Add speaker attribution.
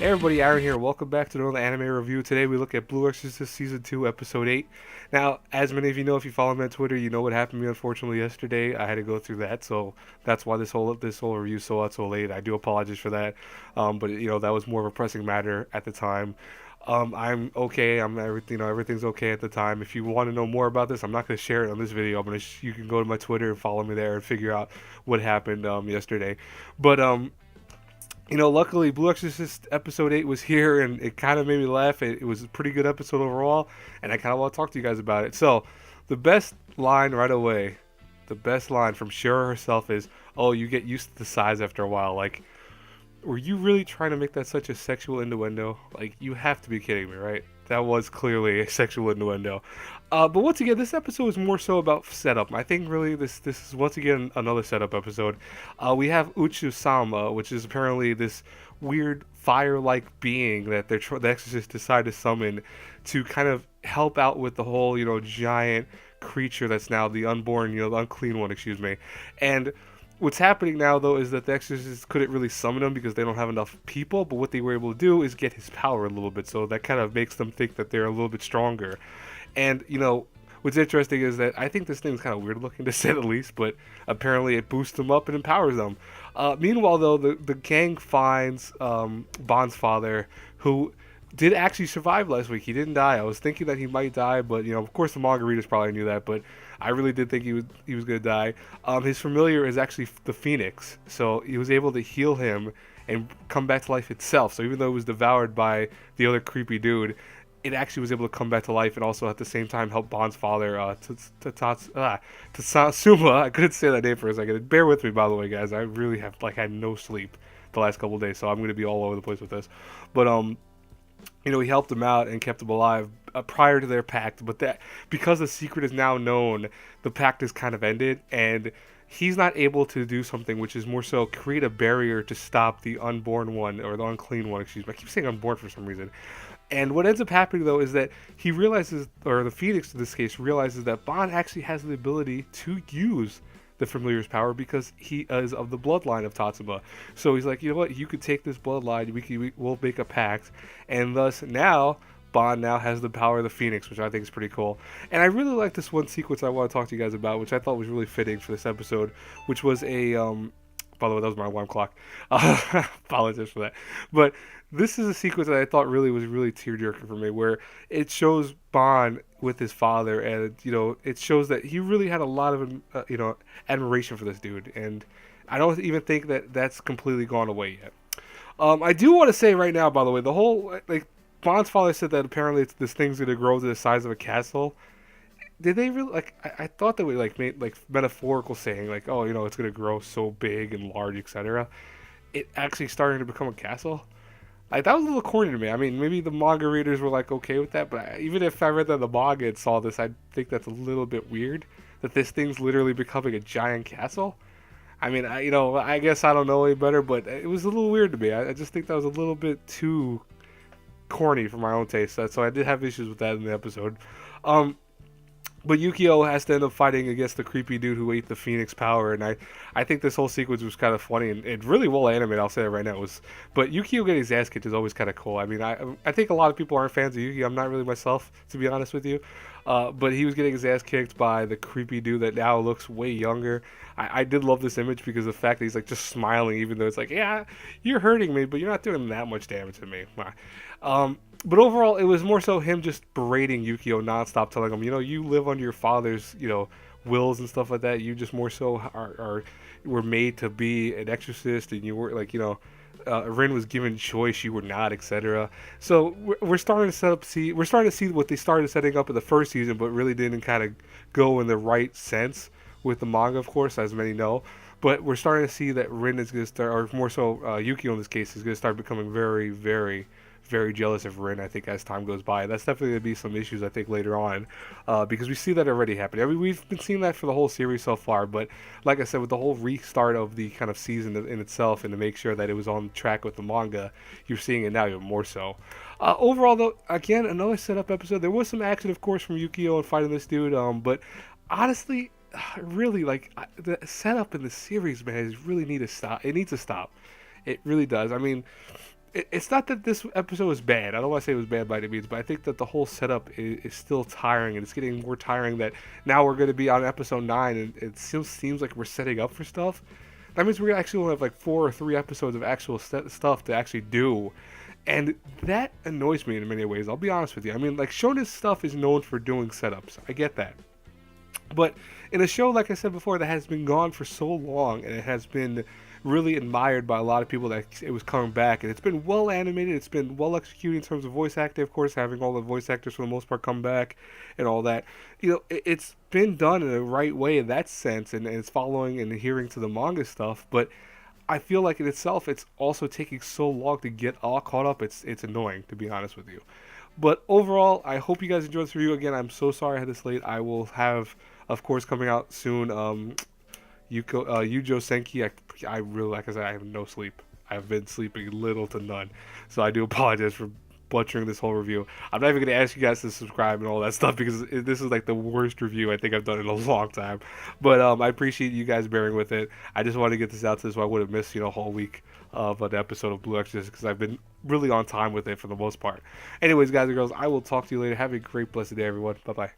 Speaker 1: Hey everybody, Aaron here. Welcome back to another anime review. Today we look at Blue Exorcist Season 2, Episode 8. Now, as many of you know, if you follow me on Twitter, you know what happened to me unfortunately yesterday. I had to go through that, so that's why this whole review so out so late. I do apologize for that. But that was more of a pressing matter at the time. I'm okay. I'm everything. Everything's okay at the time. If you want to know more about this, I'm not going to share it on this video. You can go to my Twitter and follow me there and figure out what happened yesterday. But luckily, Blue Exorcist episode 8 was here and it kind of made me laugh. It was a pretty good episode overall, and I kind of want to talk to you guys about it. So, the best line right away, the best line from Shira herself is, "Oh, you get used to the size after a while." Like, were you really trying to make that such a sexual innuendo? Like, you have to be kidding me, right? That was clearly a sexual innuendo. But once again, this episode is more so about setup. I think really this is once again another setup episode. We have Uchu-sama, which is apparently this weird fire-like being that the Exorcist decide to summon to kind of help out with the whole giant creature that's now the unborn, the unclean one, excuse me, and what's happening now though is that the exorcists couldn't really summon him because they don't have enough people, but what they were able to do is get his power a little bit, so that kind of makes them think that they're a little bit stronger. And what's interesting is that I think this thing's kind of weird looking to say the least, but apparently it boosts them up and empowers them. Meanwhile though, the gang finds Bond's father, who did actually survive last week. He didn't die. I was thinking that he might die, but of course the manga readers probably knew that, but I really did think he was gonna die. His familiar is actually the Phoenix, so he was able to heal him and come back to life itself. So even though it was devoured by the other creepy dude, it actually was able to come back to life and also at the same time help Bond's father, Tatsuma. I couldn't say that name for a second. Bear with me, by the way, guys. I really have had no sleep the last couple of days, so I'm gonna be all over the place with this. But he helped him out and kept him alive prior to their pact. But that because the secret is now known, the pact is kind of ended, and he's not able to do something which is more so create a barrier to stop the unborn one, or the unclean one, excuse me. I keep saying unborn for some reason. And what ends up happening though is that he realizes, or the Phoenix in this case realizes, that Bond actually has the ability to use the familiar's power because he is of the bloodline of Tatsuma. So he's like, you know what, you could take this bloodline, we'll make a pact, and thus now Bond now has the power of the Phoenix, which I think is pretty cool. And I really like this one sequence I want to talk to you guys about, which I thought was really fitting for this episode, which was a by the way, that was my alarm clock. Apologize for that. But this is a sequence that I thought was really tearjerking for me, where it shows Bond with his father, and it shows that he really had a lot of admiration for this dude, and I don't even think that that's completely gone away yet. I do want to say right now, by the way, the whole Bond's father said that apparently this thing's gonna grow to the size of a castle. Did they really I thought that we made metaphorical saying oh it's gonna grow so big and large, etc. It actually starting to become a castle. That was a little corny to me. I mean, maybe the manga readers were okay with that, but even if I read that in the manga and saw this, I think that's a little bit weird that this thing's literally becoming a giant castle. I mean, I guess I don't know any better, but it was a little weird to me. I just think that was a little bit too corny for my own taste. So I did have issues with that in the episode. But Yukio has to end up fighting against the creepy dude who ate the Phoenix power, and I think this whole sequence was kind of funny and really well animated. I'll say that right now. But Yukio getting his ass kicked is always kind of cool. I mean, I think a lot of people aren't fans of Yukio. I'm not really myself, to be honest with you. But he was getting his ass kicked by the creepy dude that now looks way younger. I did love this image because of the fact that he's just smiling, even though it's yeah, you're hurting me, but you're not doing that much damage to me. But overall, it was more so him just berating Yukio nonstop, telling him, you live under your father's, wills and stuff like that. You just more so were made to be an exorcist, and you were Rin was given choice, you were not, etc. So we're starting to we're starting to see what they started setting up in the first season, but really didn't kind of go in the right sense with the manga, of course, as many know. But we're starting to see that Rin is going to start, or more so Yukio in this case, is going to start becoming very, very, very jealous of Rin, I think, as time goes by. That's definitely going to be some issues, I think, later on, because we see that already happening. I mean, we've been seeing that for the whole series so far, but like I said, with the whole restart of the kind of season in itself, and to make sure that it was on track with the manga, you're seeing it now even more so. Overall, though, again, another setup episode. There was some action, of course, from Yukio and fighting this dude, but honestly, really, the setup in the series, man, is really need to stop. It needs to stop. It really does. I mean, it's not that this episode was bad. I don't want to say it was bad by any means, but I think that the whole setup is still tiring, and it's getting more tiring that now we're going to be on episode 9, and it still seems like we're setting up for stuff. That means we're actually going to have like 4 or 3 episodes of actual stuff to actually do. And that annoys me in many ways, I'll be honest with you. I mean, like, Shonen stuff is known for doing setups. I get that. But in a show, like I said before, that has been gone for so long, and it has been really admired by a lot of people that it was coming back, and it's been well animated, it's been well executed in terms of voice acting, of course, having all the voice actors for the most part come back and all that. It's been done in the right way in that sense, and it's following and adhering to the manga stuff, but I feel like in itself, it's also taking so long to get all caught up. It's annoying, to be honest with you. But overall, I hope you guys enjoyed this review. Again, I'm so sorry I had this late. I will have, of course, coming out soon. Yujo Senki. I really, like I said, I have no sleep. I've been sleeping little to none. So I do apologize for butchering this whole review. I'm not even going to ask you guys to subscribe and all that stuff because this is like the worst review I think I've done in a long time. But I appreciate you guys bearing with it. I just wanted to get this out so I would have missed a whole week of an episode of Blue Exorcist because I've been really on time with it for the most part. Anyways, guys and girls, I will talk to you later. Have a great, blessed day, everyone. Bye bye.